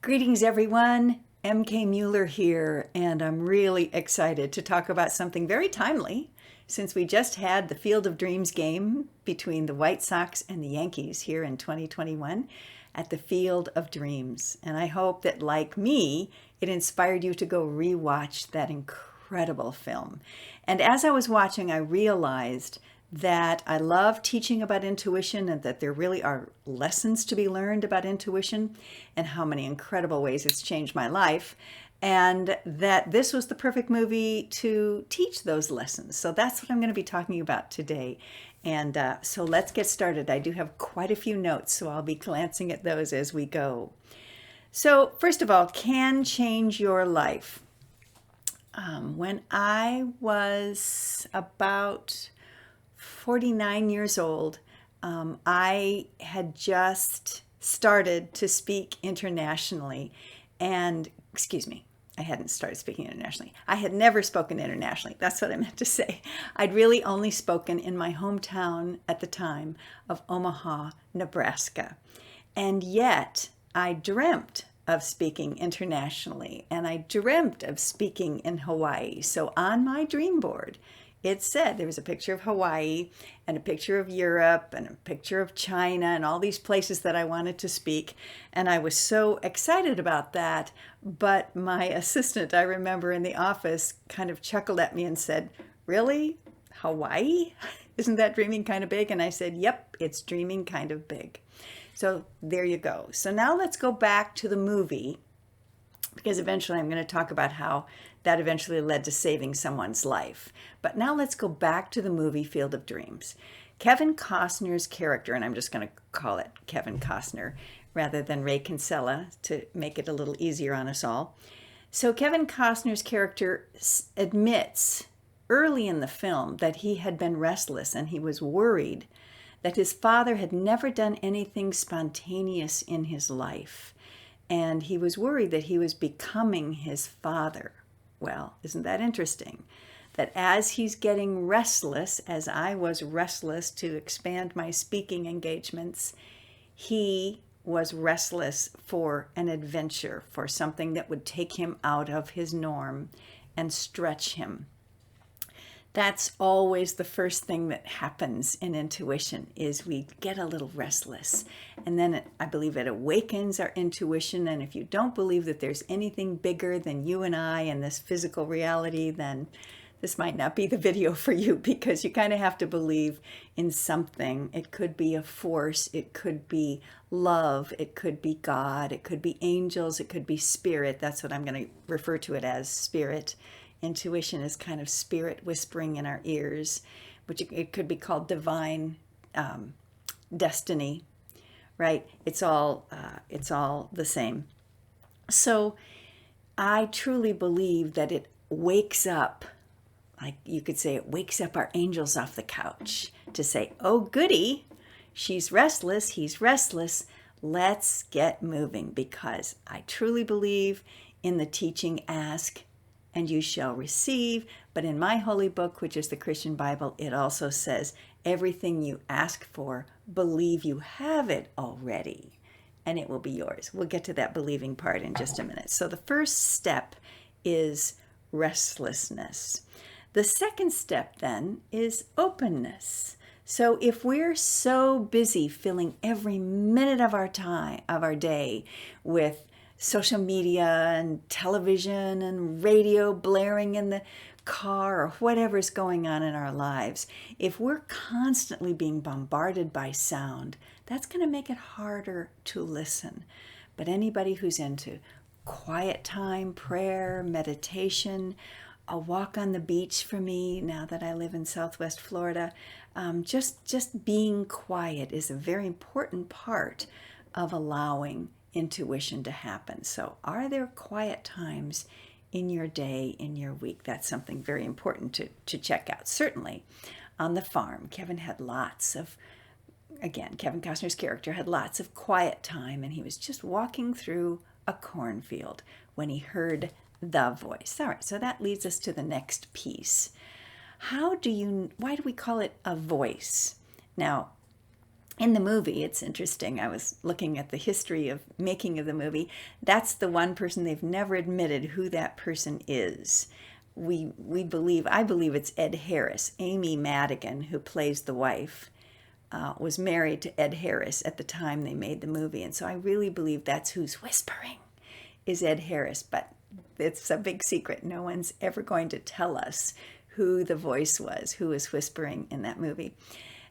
Greetings, everyone. MK Mueller here, and I'm really excited to talk about something very timely since we just had the Field of Dreams game between the White Sox and the Yankees here in 2021 at the Field of Dreams. And I hope that, like me, it inspired you to go rewatch that incredible film. And as I was watching, I realized that I love teaching about intuition and that there really are lessons to be learned about intuition and how many incredible ways it's changed my life. And that this was the perfect movie to teach those lessons. So that's what I'm going to be talking about today. And so let's get started. I do have quite a few notes, so I'll be glancing at those as we go. So, first of all, can change your life. When I was about 49 years old, I had just started to speak internationally. And, excuse me, I hadn't started speaking internationally. I had never spoken internationally. That's what I meant to say. I'd really only spoken in my hometown at the time of Omaha, Nebraska. And yet, I dreamt of speaking internationally, and I dreamt of speaking in Hawaii. So on my dream board, it said there was a picture of Hawaii and a picture of Europe and a picture of China and all these places that I wanted to speak. And I was so excited about that. But my assistant, I remember in the office, kind of chuckled at me and said, "Really? Hawaii? Isn't that dreaming kind of big?" And I said, "Yep, it's dreaming kind of big." So there you go. So now let's go back to the movie, because eventually I'm going to talk about how that eventually led to saving someone's life. But now let's go back to the movie Field of Dreams. Kevin Costner's character, and I'm just going to call it Kevin Costner rather than Ray Kinsella to make it a little easier on us all. So Kevin Costner's character admits early in the film that he had been restless and he was worried that his father had never done anything spontaneous in his life. And he was worried that he was becoming his father. Well, isn't that interesting? That as he's getting restless, as I was restless to expand my speaking engagements, he was restless for an adventure, for something that would take him out of his norm and stretch him. That's always the first thing that happens in intuition is we get a little restless. And then I believe it awakens our intuition. And if you don't believe that there's anything bigger than you and I and this physical reality, then this might not be the video for you, because you kind of have to believe in something. It could be a force, it could be love, it could be God, it could be angels, it could be spirit. That's what I'm going to refer to it as, spirit. Intuition is kind of spirit whispering in our ears, which it could be called divine destiny, right? It's all the same. So I truly believe that it wakes up, like you could say, it wakes up our angels off the couch to say, "Oh, goody, she's restless, he's restless. Let's get moving," because I truly believe in the teaching, ask and you shall receive. But in my holy book, which is the Christian Bible, it also says, everything you ask for, believe you have it already, and it will be yours. We'll get to that believing part in just a minute. So the first step is restlessness. The second step then is openness. So if we're so busy filling every minute of our time, of our day, with social media and television and radio blaring in the car or whatever's going on in our lives, if we're constantly being bombarded by sound, that's going to make it harder to listen. But anybody who's into quiet time, prayer, meditation, a walk on the beach for me now that I live in Southwest Florida, just being quiet is a very important part of allowing intuition to happen. So are there quiet times in your day, in your week? That's something very important to check out. Certainly on the farm, Kevin Costner's character had lots of quiet time, and he was just walking through a cornfield when he heard the voice. All right, so that leads us to the next piece. Why do we call it a voice? Now, In the movie, it's interesting. I was looking at the history of making of the movie. That's the one person they've never admitted who that person is. I believe it's Ed Harris. Amy Madigan, who plays the wife, was married to Ed Harris at the time they made the movie. And so I really believe that's who's whispering, is Ed Harris. But it's a big secret. No one's ever going to tell us who the voice was, who was whispering in that movie.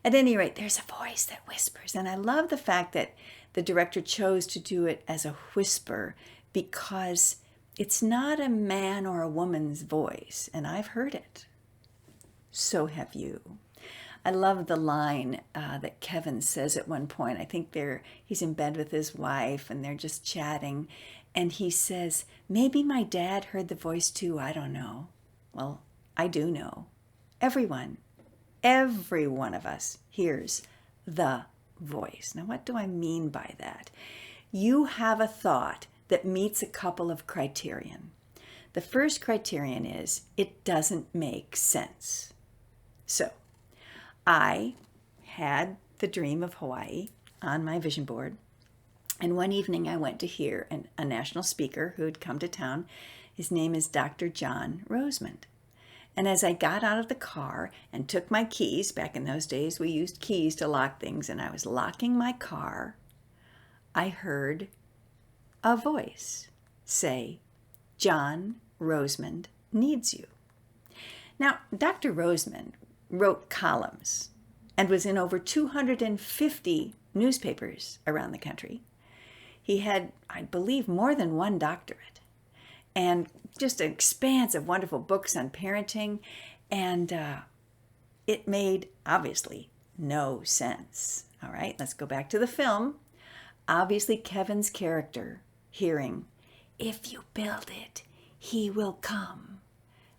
At any rate, there's a voice that whispers. And I love the fact that the director chose to do it as a whisper, because it's not a man or a woman's voice. And I've heard it. So have you. I love the line that Kevin says at one point. I think he's in bed with his wife and they're just chatting. And he says, maybe my dad heard the voice too. I don't know. Well, I do know. Every one of us hears the voice. Now, what do I mean by that? You have a thought that meets a couple of criterion. The first criterion is it doesn't make sense. So, I had the dream of Hawaii on my vision board, and one evening I went to hear a national speaker who had come to town. His name is Dr. John Rosemond. And as I got out of the car and took my keys, back in those days we used keys to lock things, and I was locking my car, I heard a voice say, John Rosemond needs you. Now, Dr. Rosemond wrote columns and was in over 250 newspapers around the country. He had, I believe, more than one doctorate, and just an expanse of wonderful books on parenting. And it made, obviously, no sense. All right, let's go back to the film. Obviously, Kevin's character hearing, if you build it, he will come,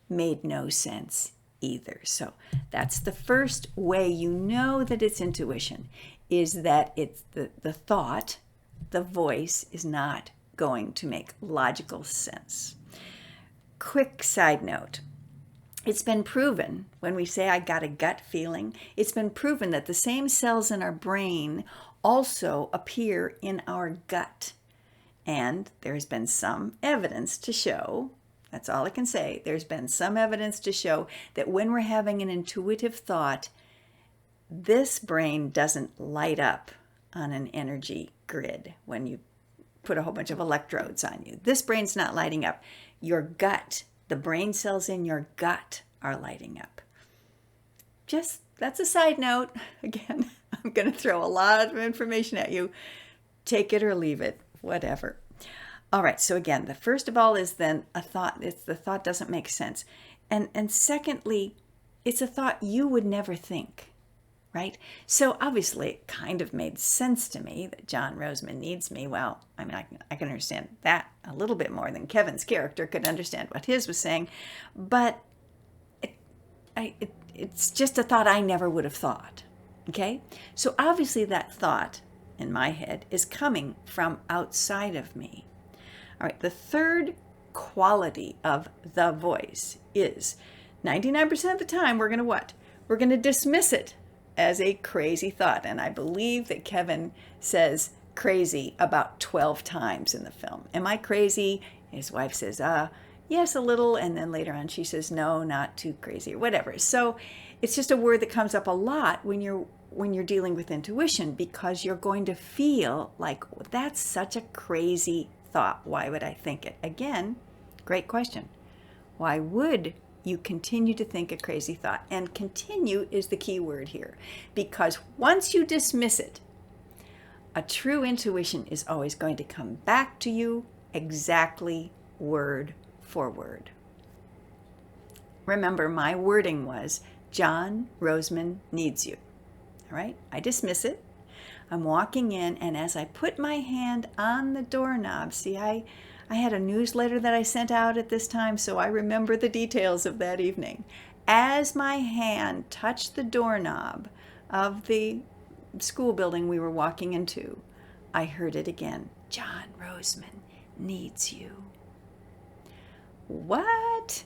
made no sense either. So that's the first way you know that it's intuition, is that it's the thought, the voice is not going to make logical sense. Quick side note. It's been proven, when we say I got a gut feeling, it's been proven that the same cells in our brain also appear in our gut. And there's been some evidence to show, that's all I can say, there's been some evidence to show that when we're having an intuitive thought, this brain doesn't light up on an energy grid when you put a whole bunch of electrodes on you. This brain's not lighting up. Your gut, the brain cells in your gut are lighting up. Just, that's a side note. Again, I'm going to throw a lot of information at you. Take it or leave it, whatever. All right, so again, the first of all is then a thought. It's the thought doesn't make sense. And secondly, it's a thought you would never think. Right? So obviously it kind of made sense to me that John Rosemond needs me. Well, I mean, I can understand that a little bit more than Kevin's character could understand what his was saying, but it's just a thought I never would have thought. Okay? So obviously that thought in my head is coming from outside of me. All right, the third quality of the voice is 99% of the time we're going to what? We're going to dismiss it as a crazy thought. And I believe that Kevin says crazy about 12 times in the film. Am I crazy? His wife says, yes, a little. And then later on she says, no, not too crazy, or whatever. So it's just a word that comes up a lot when you're dealing with intuition, because you're going to feel like, that's such a crazy thought. Why would I think it? Again, great question. Why would you continue to think a crazy thought? And continue is the key word here, because once you dismiss it, a true intuition is always going to come back to you exactly word for word. Remember, my wording was, John Rosemond needs you. All right, I dismiss it. I'm walking in, and as I put my hand on the doorknob, see, I had a newsletter that I sent out at this time, so I remember the details of that evening. As my hand touched the doorknob of the school building we were walking into, I heard it again. John Rosemond needs you. What?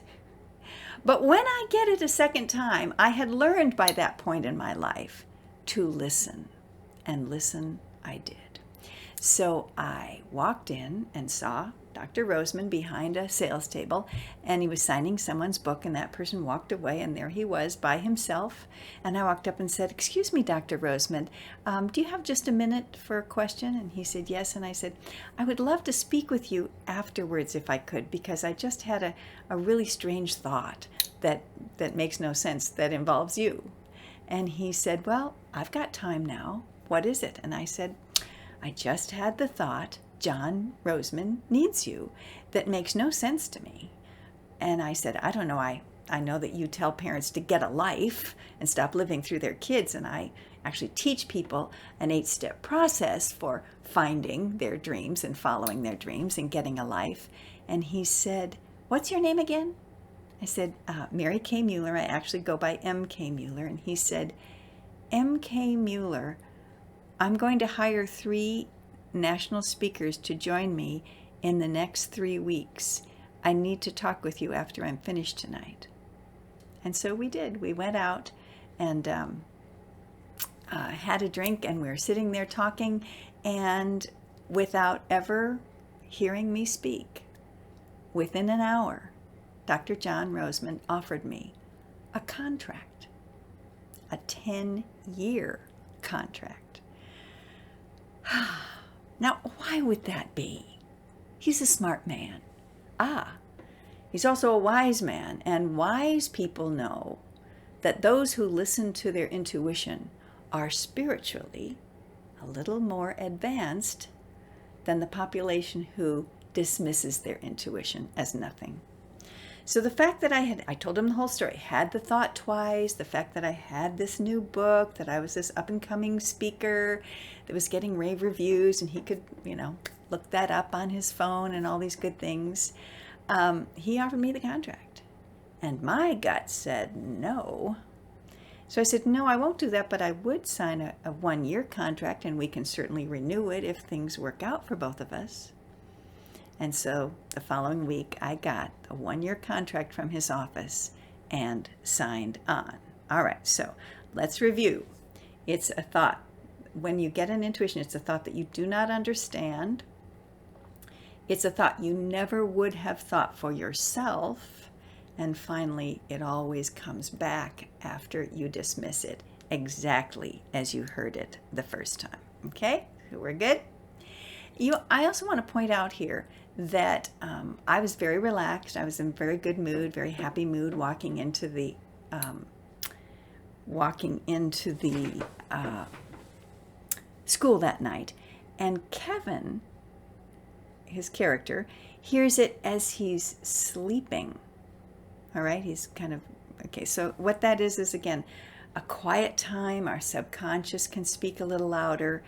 But when I get it a second time, I had learned by that point in my life to listen. and listen I did. So I walked in and saw Dr. Roseman behind a sales table, and he was signing someone's book, and that person walked away, and there he was by himself. And I walked up and said, "Excuse me, Dr. Roseman, do you have just a minute for a question?" And he said, "Yes." And I said, "I would love to speak with you afterwards if I could, because I just had a really strange thought that makes no sense, that involves you." And he said, "Well, I've got time now. What is it?" And I said, "I just had the thought, John Roseman needs you. That makes no sense to me." And I said, "I don't know. I know that you tell parents to get a life and stop living through their kids. And I actually teach people an 8-step process for finding their dreams and following their dreams and getting a life." And he said, "What's your name again?" I said, "Mary Kay Mueller. I actually go by M.K. Mueller." And he said, "M.K. Mueller, I'm going to hire 3 national speakers to join me in the next 3 weeks. I need to talk with you after I'm finished tonight." And so we did. We went out and had a drink, and we were sitting there talking, and without ever hearing me speak, within an hour, Dr. John Roseman offered me a contract, a 10-year contract. Now, why would that be? He's a smart man. He's also a wise man, and wise people know that those who listen to their intuition are spiritually a little more advanced than the population who dismisses their intuition as nothing. So the fact that I told him the whole story, had the thought twice, the fact that I had this new book, that I was this up-and-coming speaker that was getting rave reviews, and he could, look that up on his phone and all these good things, he offered me the contract. And my gut said no. So I said, "No, I won't do that, but I would sign a 1-year contract, and we can certainly renew it if things work out for both of us." And so the following week, I got a 1-year contract from his office and signed on. All right, so let's review. It's a thought. When you get an intuition, it's a thought that you do not understand. It's a thought you never would have thought for yourself. And finally, it always comes back after you dismiss it, exactly as you heard it the first time. Okay, so we're good? I also want to point out here that I was very relaxed. I was in a very good mood, very happy mood, walking into the school that night. And Kevin, his character, hears it as he's sleeping. All right, he's kind of, okay, so what that is again, a quiet time. Our subconscious can speak a little louder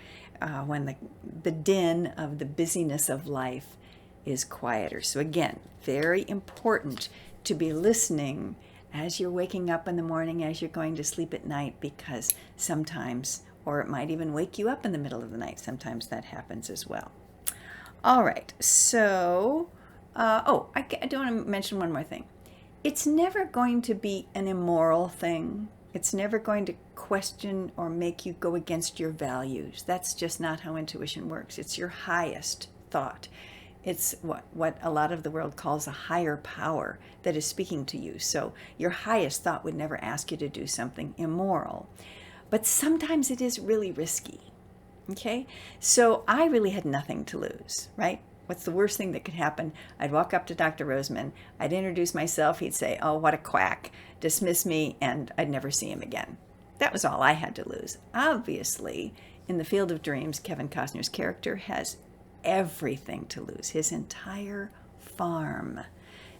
when the din of the busyness of life is quieter. So again, very important to be listening as you're waking up in the morning, as you're going to sleep at night, because sometimes, or it might even wake you up in the middle of the night, sometimes that happens as well. All right, so, I do want to mention one more thing. It's never going to be an immoral thing. It's never going to question or make you go against your values. That's just not how intuition works. It's your highest thought. It's what a lot of the world calls a higher power that is speaking to you. So your highest thought would never ask you to do something immoral. But sometimes it is really risky. Okay? So I really had nothing to lose, right? What's the worst thing that could happen? I'd walk up to Dr. Roseman, I'd introduce myself, he'd say, "Oh, what a quack," dismiss me, and I'd never see him again. That was all I had to lose. Obviously, in the Field of Dreams, Kevin Costner's character has everything to lose, his entire farm.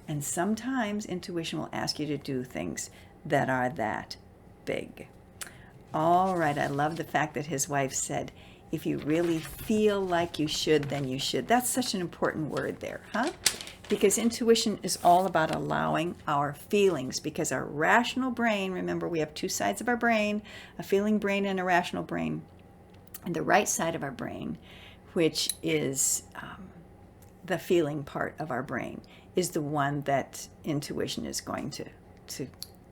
And sometimes intuition will ask you to do things that are that big. All right, I love the fact that his wife said, "If you really feel like you should, then you should." That's such an important word there, huh? Because intuition is all about allowing our feelings, because our rational brain, remember we have 2 sides of our brain, a feeling brain and a rational brain. And the right side of our brain, which is the feeling part of our brain, is the one that intuition is going to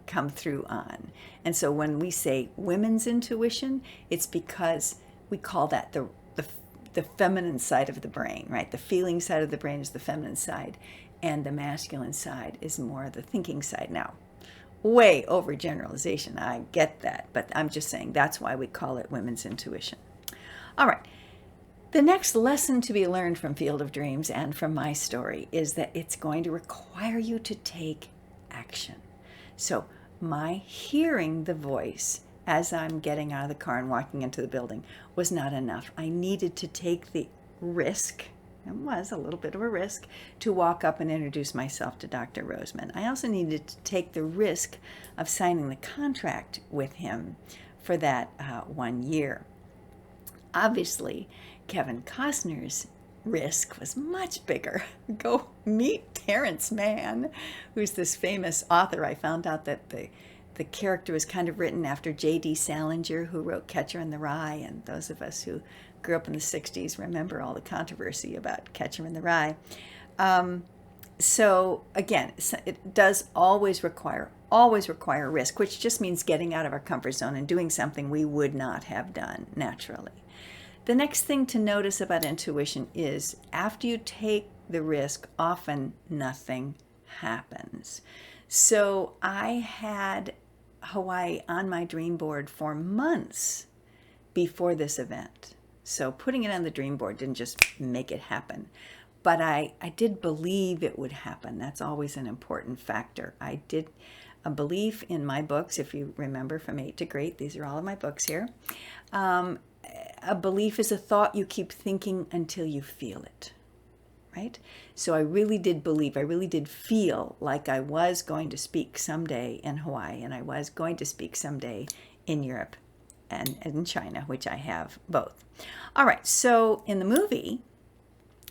come through on. And so when we say women's intuition, it's because we call that the feminine side of the brain, right? The feeling side of the brain is the feminine side, and the masculine side is more the thinking side. Now, way overgeneralization, I get that, but I'm just saying that's why we call it women's intuition. All right. The next lesson to be learned from Field of Dreams and from my story is that it's going to require you to take action. So my hearing the voice as I'm getting out of the car and walking into the building was not enough. I needed to take the risk, it was a little bit of a risk, to walk up and introduce myself to Dr. Roseman. I also needed to take the risk of signing the contract with him for that 1 year. Obviously, Kevin Costner's risk was much bigger. Go meet Terrence Mann, who's this famous author. I found out that the character was kind of written after J.D. Salinger, who wrote Catcher in the Rye, and those of us who grew up in the 60s remember all the controversy about Catcher in the Rye. So again, it does always require risk, which just means getting out of our comfort zone and doing something we would not have done naturally. The next thing to notice about intuition is after you take the risk, often nothing happens. So I had Hawaii on my dream board for months before this event. So putting it on the dream board didn't just make it happen, but I did believe it would happen. That's always an important factor. I did a belief in my books, if you remember, From 8 to Great. These are all of my books here. A belief is a thought you keep thinking until you feel it, right? So I really did believe, I really did feel like I was going to speak someday in Hawaii, and I was going to speak someday in Europe and in China, which I have both. All right, so in the movie,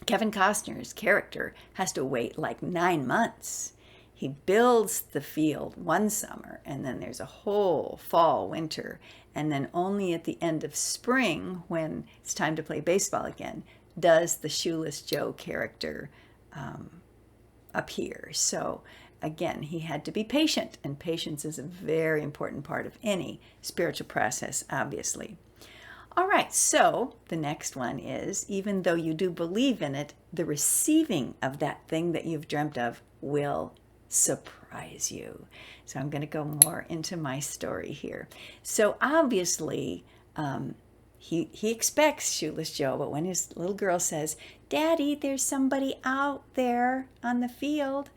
Kevin Costner's character has to wait like 9 months. He builds the field one summer, and then there's a whole fall, winter, and then only at the end of spring, when it's time to play baseball again, does the Shoeless Joe character appear. So again, he had to be patient, and patience is a very important part of any spiritual process, obviously. All right, so the next one is, even though you do believe in it, the receiving of that thing that you've dreamt of will surprise you. So I'm going to go more into my story here. So obviously, he expects Shoeless Joe, but when his little girl says, "Daddy, there's somebody out there on the field,"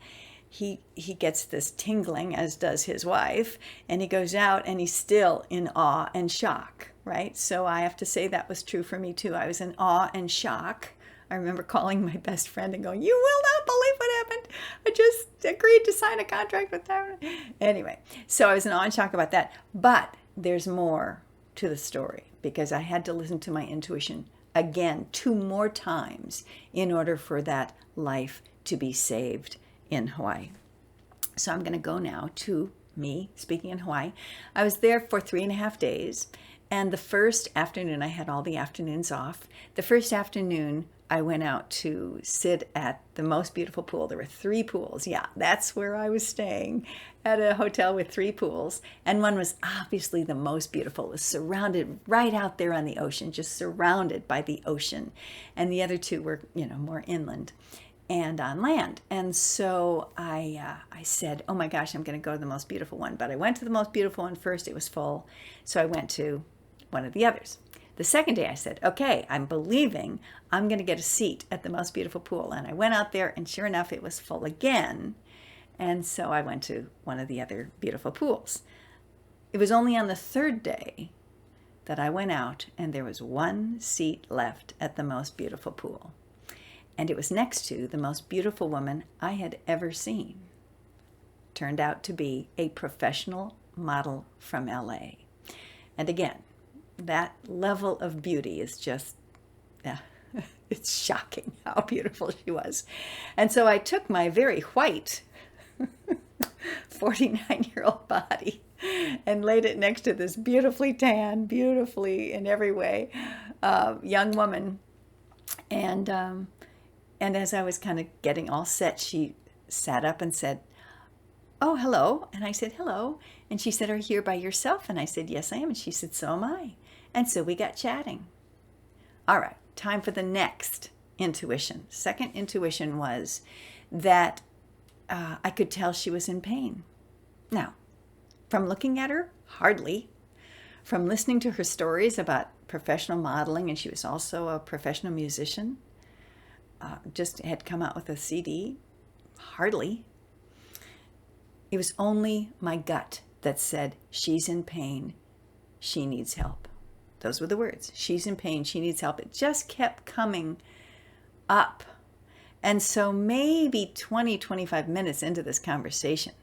he gets this tingling, as does his wife, and he goes out and he's still in awe and shock, right? So I have to say that was true for me too. I was in awe and shock. I remember calling my best friend and going, "You will not believe what happened. I just agreed to sign a contract with them." Anyway, so I was in awe and shock about that. But there's more to the story, because I had to listen to my intuition again 2 more times in order for that life to be saved in Hawaii. So I'm going to go now to me speaking in Hawaii. I was there for 3.5 days. And the first afternoon, I had all the afternoons off. The first afternoon, I went out to sit at the most beautiful pool. There were 3 pools. Yeah, that's where I was staying, at a hotel with 3 pools. And one was obviously the most beautiful. It was surrounded right out there on the ocean, just surrounded by the ocean. And the other 2 were, more inland and on land. And so I said, oh my gosh, I'm going to go to the most beautiful one. But I went to the most beautiful one first. It was full. So I went to one of the others. The second day I said, okay, I'm believing I'm going to get a seat at the most beautiful pool. And I went out there, and sure enough, it was full again. And so I went to one of the other beautiful pools. It was only on the 3rd day that I went out, and there was 1 seat left at the most beautiful pool. And it was next to the most beautiful woman I had ever seen. Turned out to be a professional model from LA. And again, that level of beauty is just, it's shocking how beautiful she was. And so I took my very white 49-year-old body and laid it next to this beautifully tan, beautifully in every way, young woman. And as I was kind of getting all set, she sat up and said, "Oh, hello." And I said, "Hello." And she said, "Are you here by yourself?" And I said, "Yes, I am." And she said, "So am I." And so we got chatting. All right, time for the next intuition. Second intuition was that I could tell she was in pain. Now, from looking at her, hardly. From listening to her stories about professional modeling, and she was also a professional musician, just had come out with a CD, hardly. It was only my gut that said, she's in pain, she needs help. Those were the words. She's in pain, she needs help. It just kept coming up. And so maybe 20, 25 minutes into this conversation,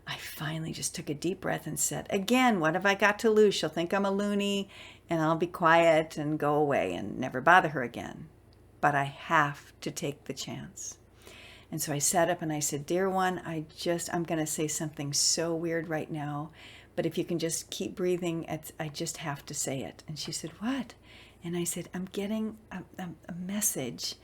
I finally just took a deep breath and said, again, what have I got to lose? She'll think I'm a loony and I'll be quiet and go away and never bother her again. But I have to take the chance. And so I sat up and I said, dear one, I'm going to say something so weird right now, but if you can just keep breathing, I just have to say it. And she said, what? And I said, I'm getting a message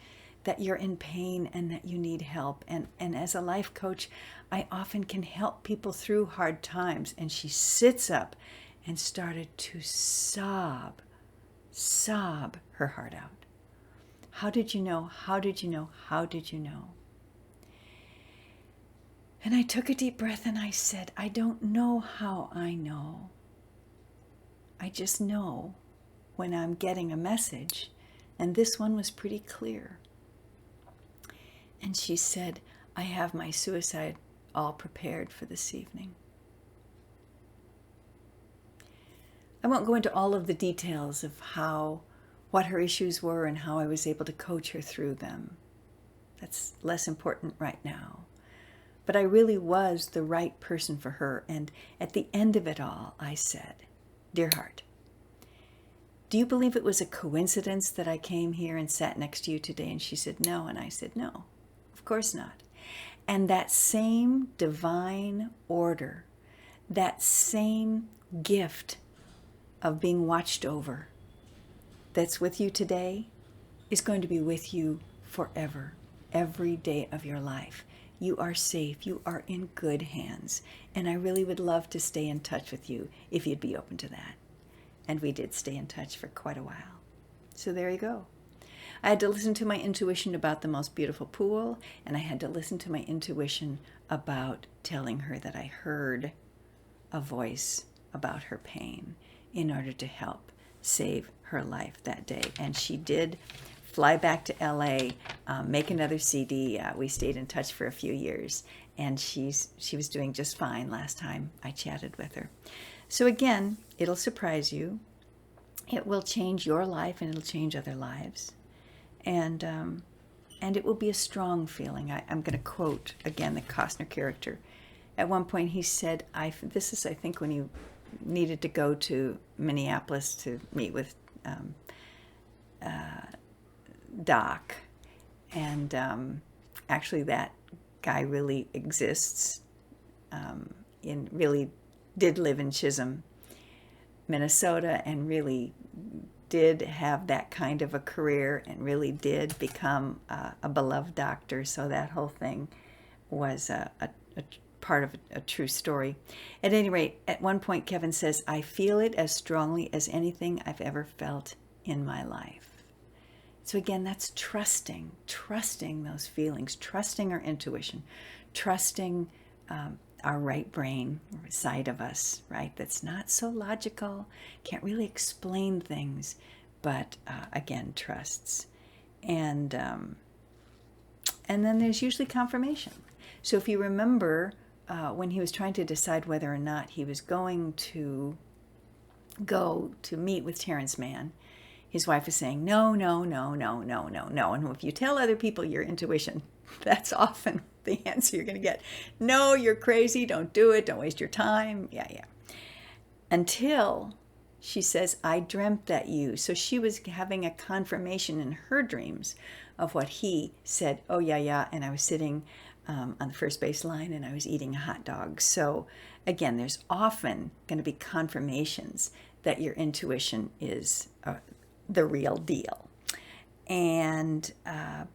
that you're in pain and that you need help. And as a life coach, I often can help people through hard times. And she sits up and started to sob her heart out. How did you know? How did you know? How did you know? And I took a deep breath and I said, I don't know how I know. I just know when I'm getting a message. And this one was pretty clear. And she said, I have my suicide all prepared for this evening. I won't go into all of the details of what her issues were and how I was able to coach her through them. That's less important right now. But I really was the right person for her. And at the end of it all, I said, dear heart, do you believe it was a coincidence that I came here and sat next to you today? And she said, no. And I said, no, of course not. And that same divine order, that same gift of being watched over that's with you today is going to be with you forever, every day of your life. You are safe. You are in good hands. And I really would love to stay in touch with you if you'd be open to that. And we did stay in touch for quite a while. So there you go. I had to listen to my intuition about the most beautiful pool, and I had to listen to my intuition about telling her that I heard a voice about her pain in order to help save her life that day. And she did fly back to LA, make another CD. We stayed in touch for a few years, and she was doing just fine last time I chatted with her. So again, it'll surprise you. It will change your life, and it'll change other lives. And it will be a strong feeling. I'm going to quote again the Costner character. At one point he said, this is I think when he needed to go to Minneapolis to meet with Doc. And actually that guy really exists, really did live in Chisholm, Minnesota, and really did have that kind of a career and really did become a beloved doctor. So that whole thing was a part of a true story. At any rate, at one point Kevin says, I feel it as strongly as anything I've ever felt in my life. So again, that's trusting those feelings, trusting our intuition, trusting our right brain side of us, right? That's not so logical, can't really explain things, but again, trusts. And then there's usually confirmation. So if you remember when he was trying to decide whether or not he was going to go to meet with Terrence Mann, his wife was saying, no. And if you tell other people your intuition, that's often the answer you're going to get. No, you're crazy. Don't do it. Don't waste your time. Yeah. Until she says, I dreamt that you. So she was having a confirmation in her dreams of what he said. Oh, yeah. And I was sitting on the first base line and I was eating a hot dog. So again, there's often going to be confirmations that your intuition is the real deal. And I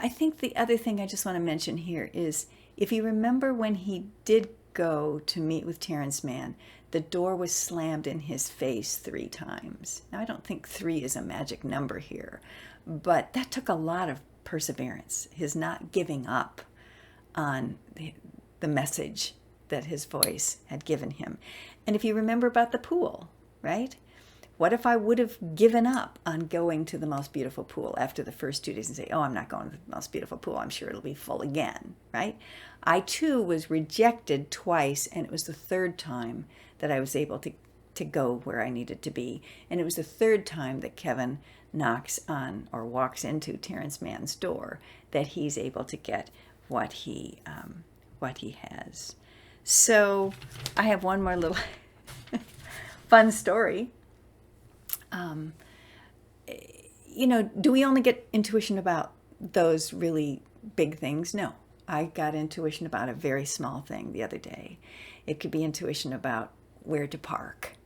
think the other thing I just want to mention here is if you remember when he did go to meet with Terrence Mann, the door was slammed in his face 3 times. Now, I don't think 3 is a magic number here, but that took a lot of perseverance, his not giving up on the message that his voice had given him. And if you remember about the pool, right? What if I would have given up on going to the most beautiful pool after the first 2 days and say, oh, I'm not going to the most beautiful pool. I'm sure it'll be full again, right? I too was rejected twice, and it was the 3rd time that I was able to go where I needed to be. And it was the 3rd time that Kevin knocks on or walks into Terrence Mann's door that he's able to get what he has. So I have one more little fun story. Do we only get intuition about those really big things? No. I got intuition about a very small thing the other day. It could be intuition about where to park.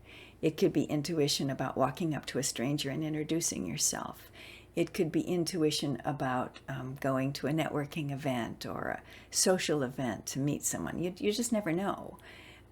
It could be intuition about walking up to a stranger and introducing yourself. It could be intuition about going to a networking event or a social event to meet someone. You just never know.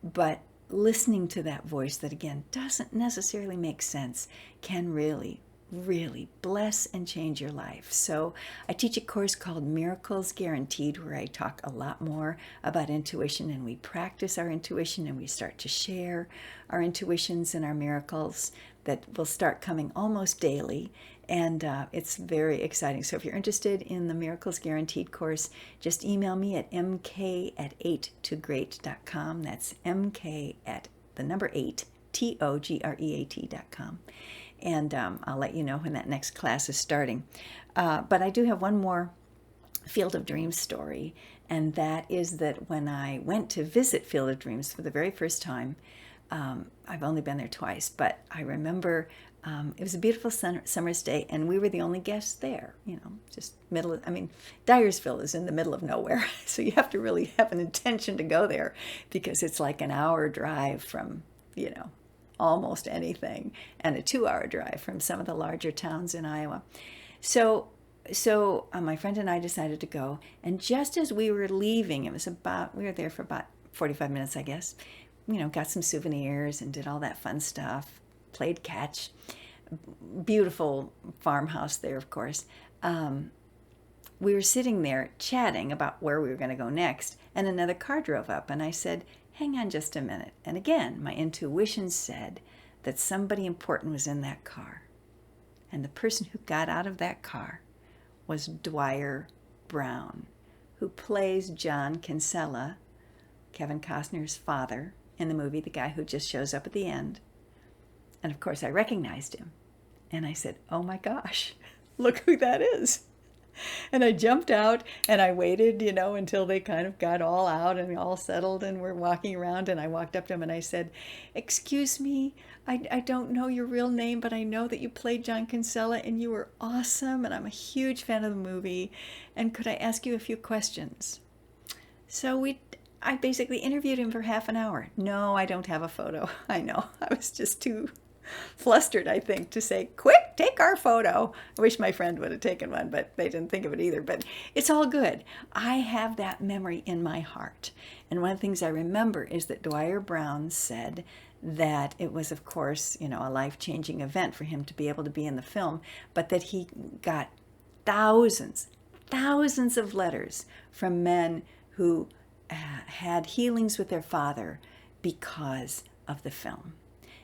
But listening to that voice that, again, doesn't necessarily make sense can really, really bless and change your life. So I teach a course called Miracles Guaranteed, where I talk a lot more about intuition, and we practice our intuition, and we start to share our intuitions and our miracles that will start coming almost daily. And it's very exciting. So if you're interested in the Miracles Guaranteed course, just email me at mk@8togreat.com. That's mk at the number 8, togreat.com. And I'll let you know when that next class is starting. But I do have one more Field of Dreams story, and that is that when I went to visit Field of Dreams for the very first time, I've only been there twice, but I remember it was a beautiful summer's day, and we were the only guests there, just Dyersville is in the middle of nowhere, so you have to really have an intention to go there, because it's like an hour drive from, almost anything, and a 2-hour drive from some of the larger towns in Iowa. So my friend and I decided to go, and just as we were leaving, we were there for about 45 minutes, I guess, got some souvenirs and did all that fun stuff, played catch, beautiful farmhouse there, of course. We were sitting there chatting about where we were going to go next, and another car drove up, and I said, hang on just a minute. And again, my intuition said that somebody important was in that car. And the person who got out of that car was Dwyer Brown, who plays John Kinsella, Kevin Costner's father in the movie, the guy who just shows up at the end. And of course, I recognized him. And I said, oh my gosh, look who that is. And I jumped out and I waited, until they kind of got all out and all settled and were walking around. And I walked up to him and I said, excuse me, I don't know your real name, but I know that you played John Kinsella and you were awesome. And I'm a huge fan of the movie. And could I ask you a few questions? So I basically interviewed him for half an hour. No, I don't have a photo. I know. I was just too flustered, I think, to say, quick, take our photo. I wish my friend would have taken one, but they didn't think of it either. But it's all good. I have that memory in my heart. And one of the things I remember is that Dwyer Brown said that it was, of course, a life-changing event for him to be able to be in the film, but that he got thousands of letters from men who had healings with their father because of the film.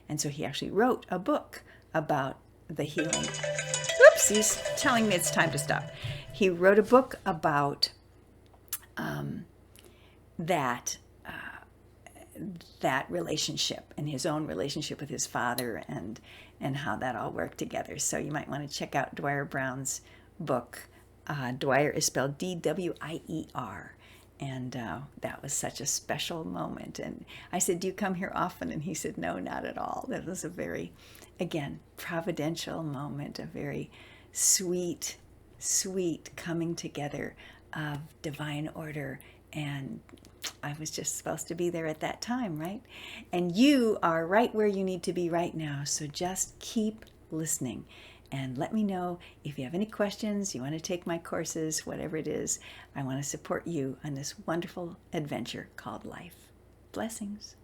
And so he actually wrote a book about the healing. Oops, he's telling me it's time to stop. He wrote a book about that relationship and his own relationship with his father and how that all worked together. So you might want to check out Dwyer Brown's book. Dwyer is spelled D-W-I-E-R. And that was such a special moment. And I said, do you come here often? And he said, no, not at all. That was a very, again, providential moment, a very sweet coming together of divine order. And I was just supposed to be there at that time, right? And you are right where you need to be right now. So just keep listening. And let me know if you have any questions, you want to take my courses, whatever it is. I want to support you on this wonderful adventure called life. Blessings.